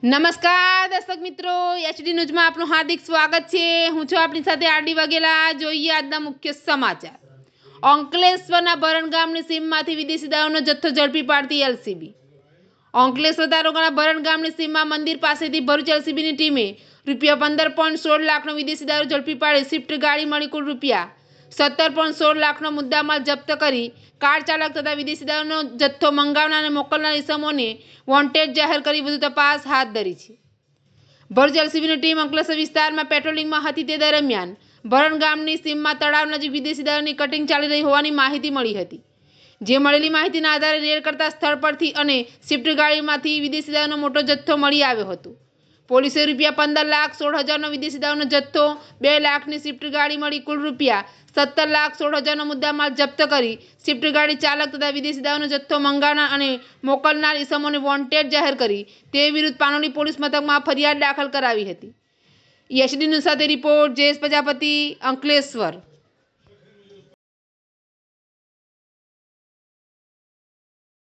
નમસ્કાર દર્શક મિત્રો, એચડી ન્યૂઝમાં આપનું હાર્દિક સ્વાગત છે। હું છું આપની સાથે આરડી વાઘેલા। જોઈએ આજના મુખ્ય સમાચાર। અંકલેશ્વરના ભરણ ગામની સીમમાંથી વિદેશી દારૂનો જથ્થો ઝડપી પાડતી એલસીબી। અંકલેશ્વર તાલુકાના ભરણ ગામની સીમમાં મંદિર પાસેથી ભરૂચ એલસીબીની ટીમે ₹15.16 લાખનો વિદેશી દારૂ ઝડપી પાડી સ્વિફ્ટ ગાડી મળી કુલ ₹17.16 લાખનો મુદ્દામાલ જપ્ત કરી કાર ચાલક તથા વિદેશી દારૂનો જથ્થો મંગાવનાર અને મોકલનાર ઇસમોને વોન્ટેડ જાહેર કરી વધુ તપાસ હાથ ધરી છે। ભરૂચ એલસીબીની ટીમ અંકલેશ્વર વિસ્તારમાં પેટ્રોલિંગમાં હતી તે દરમિયાન ભરણ ગામની સીમમાં તળાવ નજીક વિદેશી દારૂની કટિંગ ચાલી રહી હોવાની માહિતી મળી હતી। જે મળેલી માહિતીના આધારે રેડ કરતા સ્થળ પરથી અને સ્વિફ્ટ ગાડીમાંથી વિદેશી દારૂનો મોટો જથ્થો મળી આવ્યો હતો। પોલીસે ₹15,16,000નો વિદેશી દારૂનો જથ્થો, 2 લાખની સ્વિફ્ટ ગાડી મળી કુલ ₹17,16,000નો મુદ્દામાલ જપ્ત કરી સ્વિફ્ટ ગાડી ચાલક તથા વિદેશી દારૂનો જથ્થો મંગાવનાર અને મોકલનાર ઇસમોને વોન્ટેડ જાહેર કરી તે વિરુદ્ધ પાનોલી પોલીસ મથકમાં ફરિયાદ દાખલ કરાવી હતી। એચડી ન્યૂઝ સાથે રિપોર્ટ જયેશ પ્રજાપતિ, અંકલેશ્વર।